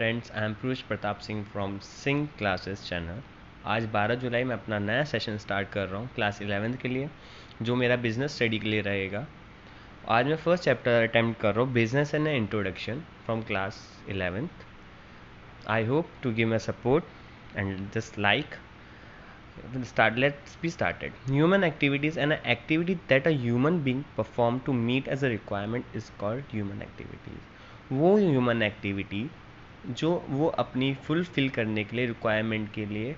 Friends, I am Piyush Pratap Singh from Singh classes channel. आज 12 जुलाई में अपना नया सेशन स्टार्ट कर रहा हूँ क्लास 11th के लिए, जो मेरा बिजनेस स्टडी के लिए रहेगा। आज मैं फर्स्ट चैप्टर अटेम्प्ट कर रहा हूँ, business and introduction from class 11th। I hope to give my support and just like let's be started. Human activities and an activity that a human being perform to meet as a requirement is called human activities. वो human activity जो वो अपनी fulfil करने के लिए requirement के लिए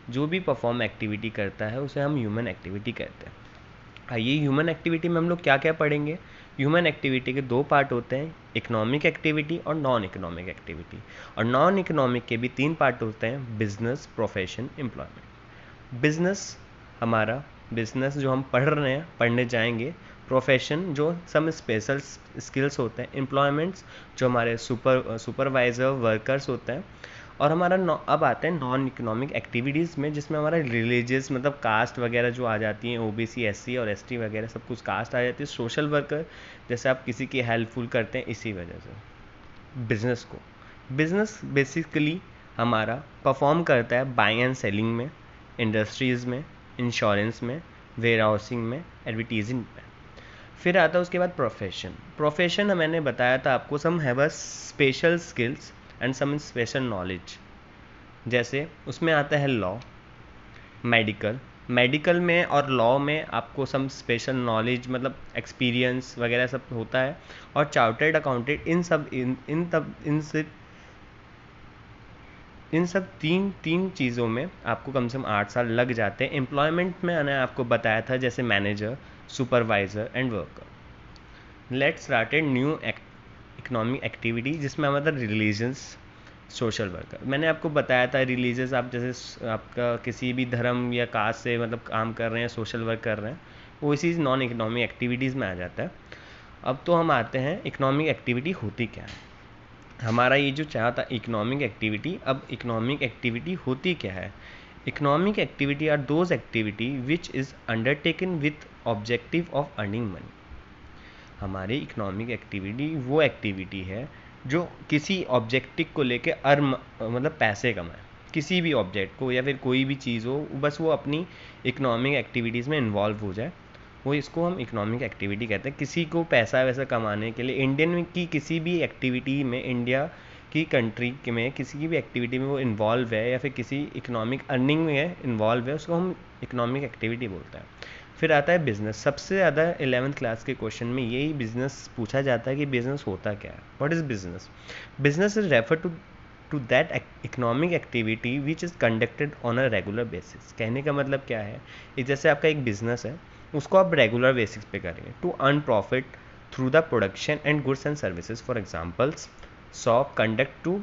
जो भी परफॉर्म एक्टिविटी करता है उसे हम ह्यूमन एक्टिविटी कहते हैं। आइए, ह्यूमन एक्टिविटी में हम लोग क्या क्या पढ़ेंगे। ह्यूमन एक्टिविटी के दो पार्ट होते हैं, इकोनॉमिक एक्टिविटी और नॉन इकोनॉमिक एक्टिविटी। और नॉन इकोनॉमिक के भी तीन पार्ट होते हैं, बिजनेस, प्रोफेशन, एम्प्लॉयमेंट। बिजनेस हमारा बिजनेस जो हम पढ़ रहे हैं, पढ़ने जाएंगे। प्रोफेशन जो सम स्पेशल स्किल्स होते हैं। एम्प्लॉयमेंट्स जो हमारे सुपरवाइज़र वर्कर्स होते हैं। और हमारा अब आते हैं नॉन इकोनॉमिक एक्टिविटीज़ में, जिसमें हमारा रिलीजियस मतलब कास्ट वगैरह जो आ जाती हैं, ओबीसी, एससी और एसटी वगैरह सब कुछ कास्ट आ जाती है। सोशल वर्कर जैसे आप किसी की हेल्पफुल करते हैं, इसी वजह से बिजनेस बेसिकली हमारा परफॉर्म करता है बाइंग एंड सेलिंग में, इंडस्ट्रीज़ में, इंश्योरेंस में, वेयर हाउसिंग में, एडवर्टीजिंग में। फिर आता है उसके बाद प्रोफेशन मैंने बताया था आपको, some have a special skills and some special knowledge. जैसे उसमें आता है लॉ, मेडिकल में और लॉ में आपको सम स्पेशल नॉलेज मतलब एक्सपीरियंस वगैरह सब होता है। और चार्टर्ड अकाउंटेंट इन सब तीन चीज़ों में आपको कम से कम 8 साल लग जाते हैं। एम्प्लॉयमेंट में मैंने आपको बताया था जैसे manager, supervisor and worker. Let's start a new economic activity जिसमें हमारा रिलीजन्स, सोशल वर्कर। मैंने आपको बताया था रिलीजियस, आप जैसे आपका किसी भी धर्म या कास्ट से मतलब काम कर रहे हैं, सोशल वर्क कर रहे हैं, वो इसी नॉन इकोनॉमिक एक्टिविटीज़ में आ जाता है। अब तो हम आते हैं इकोनॉमिक एक्टिविटी होती क्या है। हमारा ये जो चाहा था इकोनॉमिक एक्टिविटी, अब इकोनॉमिक एक्टिविटी होती क्या है। Economic activity are those activity which is undertaken with objective of earning money. हमारी इकोनॉमिक एक्टिविटी वो एक्टिविटी है जो किसी ऑब्जेक्टिव को लेके अर्न मतलब पैसे कमाए, किसी भी ऑब्जेक्ट को या फिर कोई भी चीज़ हो, बस वो अपनी इकोनॉमिक एक्टिविटीज़ में इन्वॉल्व हो जाए, वो इसको हम इकोनॉमिक एक्टिविटी कहते हैं। किसी को पैसा वैसा कमाने के लिए इंडियन की किसी भी एक्टिविटी में, इंडिया की कंट्री में किसी की भी एक्टिविटी में वो इन्वॉल्व है या फिर किसी इकोनॉमिक अर्निंग में इन्वॉल्व है, उसको हम इकोनॉमिक एक्टिविटी बोलते हैं। फिर आता है बिजनेस। सबसे ज़्यादा 11th क्लास के क्वेश्चन में यही बिजनेस पूछा जाता है कि बिजनेस होता क्या है, what is business. Business is refer to that economic activity which is conducted on a regular basis. कहने का मतलब क्या है, जैसे आपका एक बिजनेस है, उसको आप रेगुलर बेसिस पे करेंगे to earn profit through the production and goods and services. For examples, shop conduct to